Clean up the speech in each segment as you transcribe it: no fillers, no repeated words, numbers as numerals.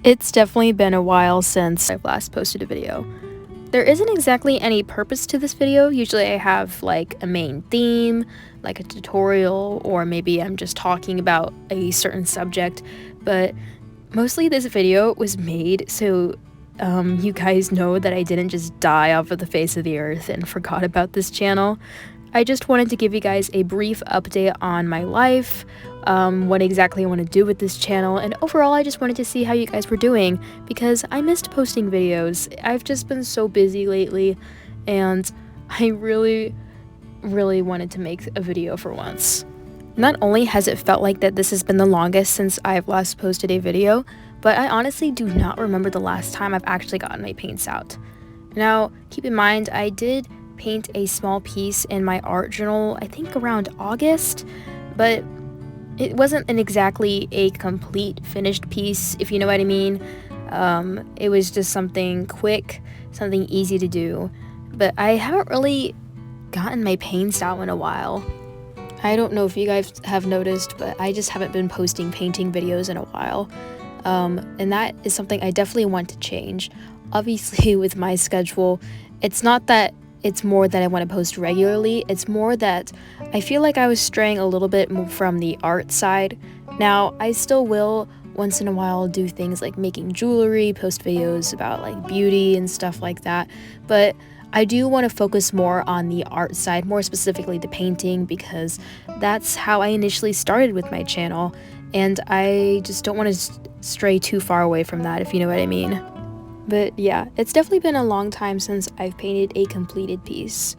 It's definitely been a while since I've last posted a video. There isn't exactly any purpose to this video. Usually I have like a main theme, like a tutorial, or maybe I'm just talking about a certain subject, but mostly this video was made so you guys know that I didn't just die off of the face of the earth and forgot about this channel. I just wanted to give you guys a brief update on my life, what exactly I want to do with this channel, and overall I just wanted to see how you guys were doing because I missed posting videos. I've just been so busy lately and I really wanted to make a video for once. Not only has it felt like that this has been the longest since I've last posted a video, but I honestly do not remember the last time I've actually gotten my paints out. Now, keep in mind, I did paint a small piece in my art journal, I think around August, but it wasn't exactly a complete finished piece, if you know what I mean. It was just something quick, something easy to do, but I haven't really gotten my paints out in a while. I don't know if you guys have noticed, but I just haven't been posting painting videos in a while, and that is something I definitely want to change. Obviously, with my schedule, it's not that it's more that I want to post regularly, it's more that I feel like I was straying a little bit more from the art side. Now, I still will once in a while do things like making jewelry, post videos about like beauty and stuff like that, but I do want to focus more on the art side, more specifically the painting, because that's how I initially started with my channel, and I just don't want to stray too far away from that, if you know what I mean. But yeah, it's definitely been a long time since I've painted a completed piece.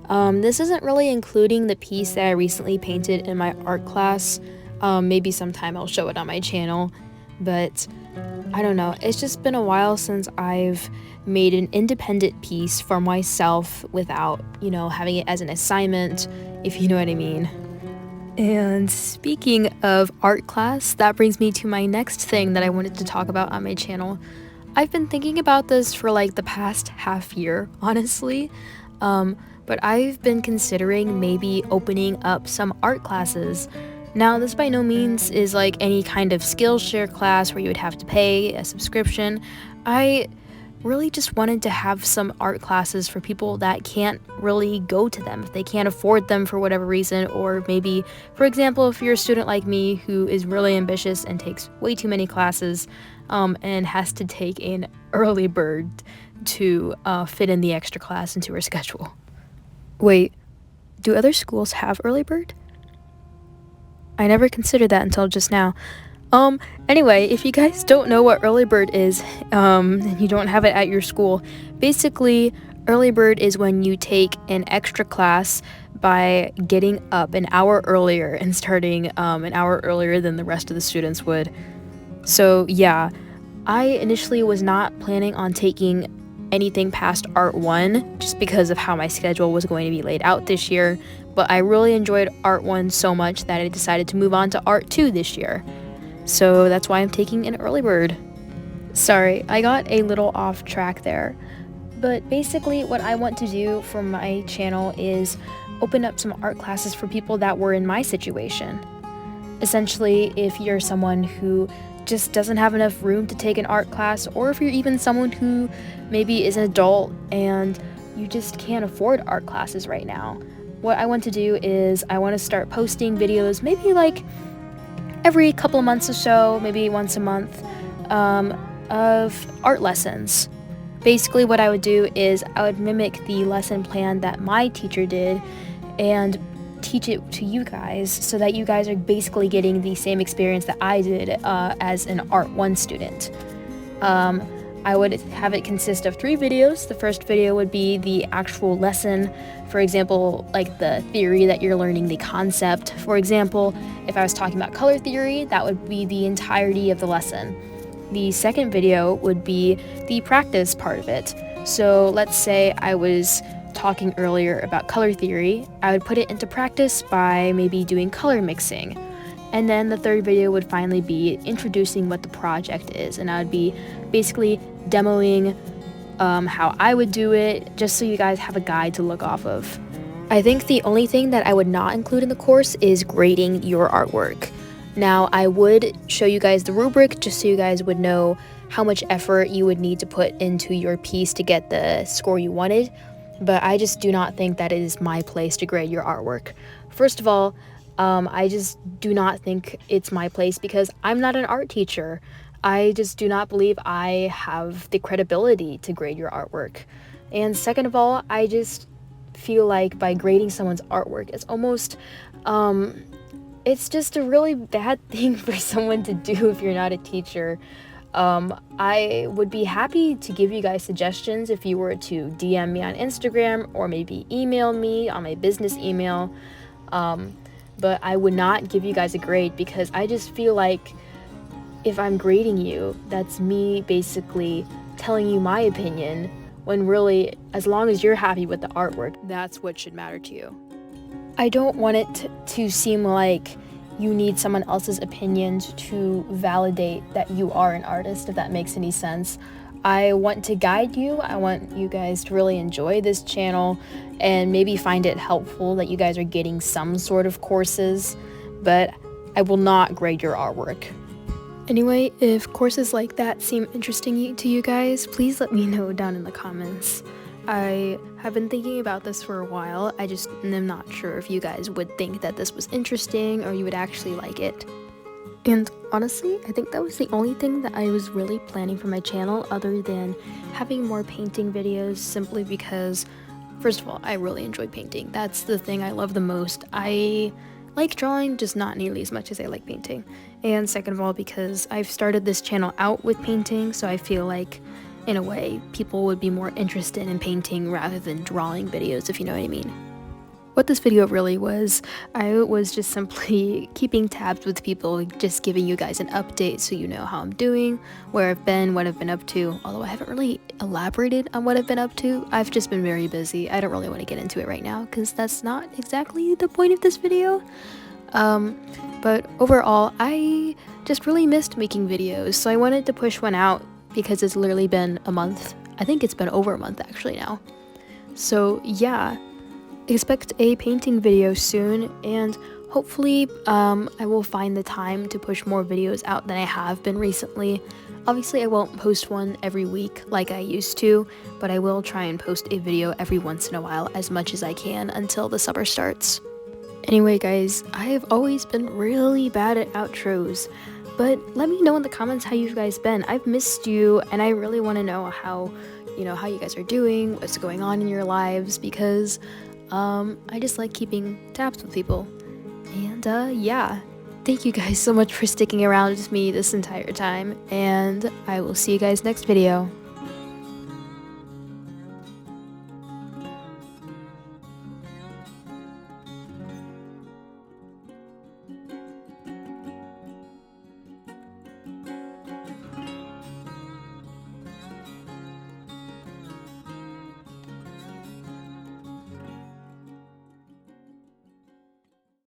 This isn't really including the piece that I recently painted in my art class. Maybe sometime I'll show it on my channel, but I don't know. It's just been a while since I've made an independent piece for myself without, having it as an assignment, if you know what I mean. And speaking of art class, that brings me to my next thing that I wanted to talk about on my channel. I've been thinking about this for like the past half year, honestly, but I've been considering maybe opening up some art classes. Now, this by no means is like any kind of Skillshare class where you would have to pay a subscription. I really just wanted to have some art classes for people that can't really go to them, if they can't afford them for whatever reason, or maybe, for example, if you're a student like me who is really ambitious and takes way too many classes, and has to take an early bird to fit in the extra class into her schedule. Wait, do other schools have early bird? I never considered that until just now. Anyway, if you guys don't know what early bird is, and you don't have it at your school, basically, early bird is when you take an extra class by getting up an hour earlier and starting an hour earlier than the rest of the students would. So yeah, I initially was not planning on taking anything past Art 1 just because of how my schedule was going to be laid out this year, but I really enjoyed Art 1 so much that I decided to move on to Art 2 this year. So that's why I'm taking an early bird. Sorry, I got a little off track there. But basically what I want to do for my channel is open up some art classes for people that were in my situation. Essentially, if you're someone who just doesn't have enough room to take an art class, or if you're even someone who maybe is an adult and you just can't afford art classes right now, what I want to do is I want to start posting videos maybe like every couple of months or so, maybe once a month, of art lessons. Basically what I would do is I would mimic the lesson plan that my teacher did and teach it to you guys so that you guys are basically getting the same experience that I did as an Art 1 student. I would have it consist of 3 videos. The first video would be the actual lesson, for example, like the theory that you're learning, the concept. For example, if I was talking about color theory, that would be the entirety of the lesson. The second video would be the practice part of it. So let's say I was talking earlier about color theory, I would put it into practice by maybe doing color mixing. And then the third video would finally be introducing what the project is, and I would be basically demoing how I would do it, just so you guys have a guide to look off of. I think the only thing that I would not include in the course is grading your artwork. Now, I would show you guys the rubric just so you guys would know how much effort you would need to put into your piece to get the score you wanted, but I just do not think that it is my place to grade your artwork. First of all, I just do not think it's my place because I'm not an art teacher. I just do not believe I have the credibility to grade your artwork. And second of all, I just feel like by grading someone's artwork, it's almost, it's just a really bad thing for someone to do if you're not a teacher. I would be happy to give you guys suggestions if you were to DM me on Instagram or maybe email me on my business email. But I would not give you guys a grade because I just feel like if I'm grading you, that's me basically telling you my opinion when really, as long as you're happy with the artwork, that's what should matter to you. I don't want it to seem like you need someone else's opinions to validate that you are an artist, if that makes any sense. I want to guide you. I want you guys to really enjoy this channel and maybe find it helpful that you guys are getting some sort of courses, but I will not grade your artwork. Anyway, if courses like that seem interesting to you guys, please let me know down in the comments. I have been thinking about this for a while. I just am not sure if you guys would think that this was interesting or you would actually like it. And honestly, I think that was the only thing that I was really planning for my channel other than having more painting videos, simply because, first of all, I really enjoy painting. That's the thing I love the most. I like drawing, just not nearly as much as I like painting. And second of all, because I've started this channel out with painting, so I feel like, in a way, people would be more interested in painting rather than drawing videos, if you know what I mean. What this video really was, I was just simply keeping tabs with people, just giving you guys an update so you know how I'm doing, where I've been, what I've been up to, although I haven't really elaborated on what I've been up to. I've just been very busy. I don't really want to get into it right now because that's not exactly the point of this video. But overall, I just really missed making videos, so I wanted to push one out because it's literally been a month. I think it's been over a month actually now. So yeah. Expect a painting video soon, and hopefully I will find the time to push more videos out than I have been recently. Obviously I won't post one every week like I used to, but I will try and post a video every once in a while as much as I can until the summer starts. Anyway guys, I have always been really bad at outros, but let me know in the comments how you guys been. I've missed you and I really want to know how you guys are doing, what's going on in your lives, because I just like keeping tabs with people. And yeah, thank you guys so much for sticking around with me this entire time, and I will see you guys next video.